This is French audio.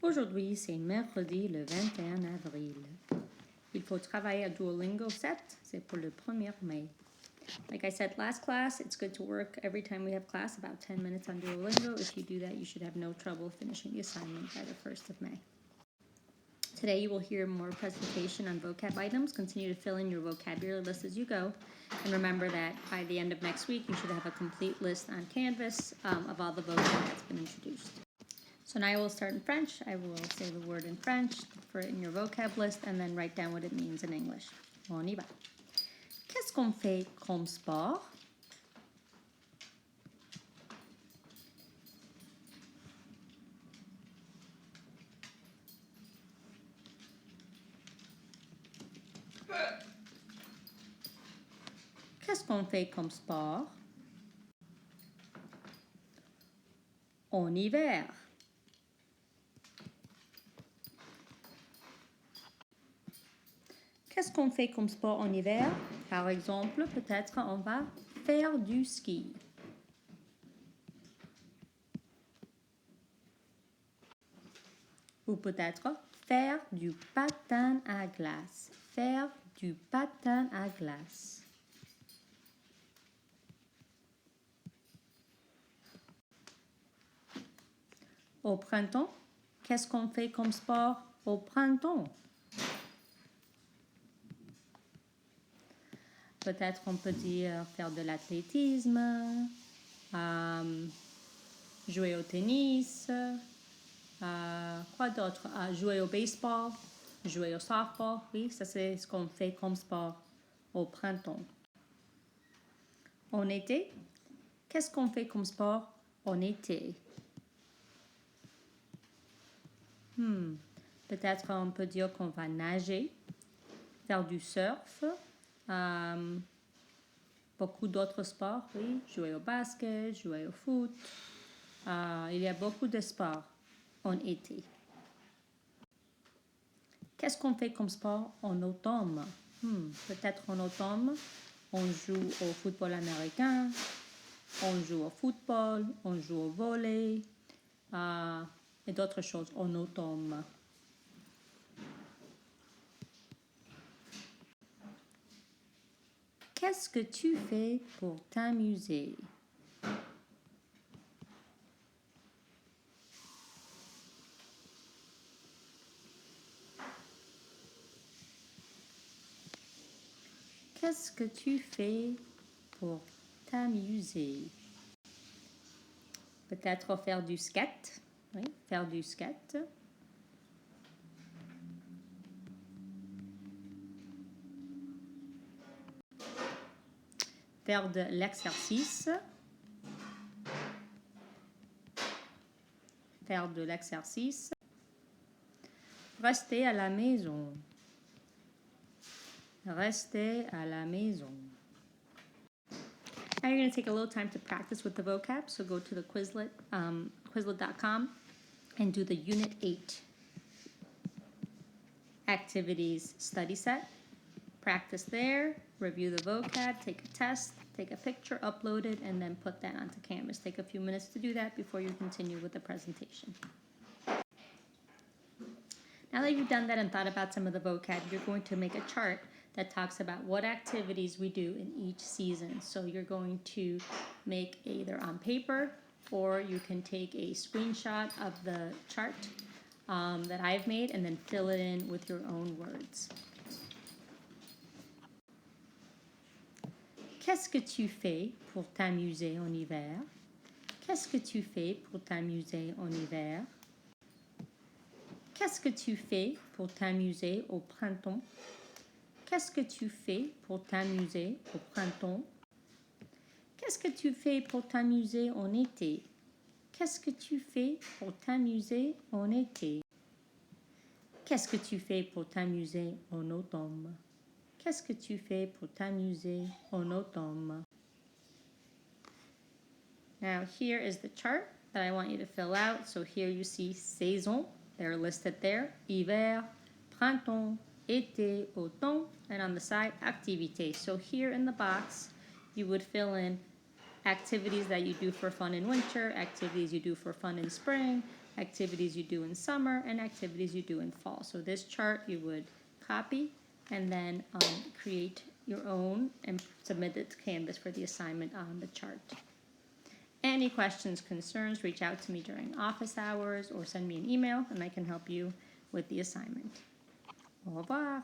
Aujourd'hui, c'est mercredi le 21 avril. Il faut travailler à Duolingo 7, c'est pour le 1er mai. Like I said last class, it's good to work every time we have class about 10 minutes on Duolingo. If you do that, you should have no trouble finishing the assignment by the 1st of May. Today you will hear more presentation on vocab items. Continue to fill in your vocabulary list as you go. And remember that by the end of next week, you should have a complete list on Canvas of all the vocab that's been introduced. So now I will start in French. I will say the word in French for in your vocab list and then write down what it means in English. On y va. Qu'est-ce qu'on fait comme sport? Qu'est-ce qu'on fait comme sport? En hiver. Qu'est-ce qu'on fait comme sport en hiver? Par exemple, peut-être on va faire du ski. Ou peut-être faire du patin à glace. Faire du patin à glace. Au printemps, qu'est-ce qu'on fait comme sport au printemps? Peut-être on peut dire faire de l'athlétisme, jouer au tennis, quoi d'autre? Jouer au baseball, jouer au softball. Oui, ça c'est ce qu'on fait comme sport au printemps. En été, qu'est-ce qu'on fait comme sport en été? Peut-être on peut dire qu'on va nager, faire du surf, beaucoup d'autres sports, oui, jouer au basket, jouer au foot. Il y a beaucoup de sports en été. Qu'est-ce qu'on fait comme sport en automne? Peut-être en automne, on joue au football américain, on joue au football, on joue au volley et d'autres choses en automne. Qu'est-ce que tu fais pour t'amuser? Qu'est-ce que tu fais pour t'amuser? Peut-être faire du skate. Oui, faire du skate. Faire de l'exercice. Faire de l'exercice. Rester à la maison. Rester à la maison. Now you're going to take a little time to practice with the vocab. So go to the Quizlet, Quizlet.com and do the Unit 8 activities study set. Practice there, review the vocab, take a test, take a picture, upload it, and then put that onto Canvas. Take a few minutes to do that before you continue with the presentation. Now that you've done that and thought about some of the vocab, you're going to make a chart that talks about what activities we do in each season. So you're going to make either on paper or you can take a screenshot of the chart that I've made and then fill it in with your own words. Qu'est-ce que tu fais pour t'amuser en hiver? Qu'est-ce que tu fais pour t'amuser en hiver? Qu'est-ce que tu fais pour t'amuser au printemps? Qu'est-ce que tu fais pour t'amuser au printemps? Qu'est-ce que tu fais pour t'amuser en été? Qu'est-ce que tu fais pour t'amuser en été? Qu'est-ce que tu fais pour t'amuser en automne? Qu'est-ce que tu fais pour t'amuser en automne? Now here is the chart that I want you to fill out. So here you see saison. They're listed there. Hiver, printemps, été, automne, and on the side, activité. So here in the box, you would fill in activities that you do for fun in winter, activities you do for fun in spring, activities you do in summer and activities you do in fall. So this chart you would copy and then create your own and submit it to Canvas for the assignment on the chart. Any questions, concerns, reach out to me during office hours or send me an email and I can help you with the assignment. Au revoir.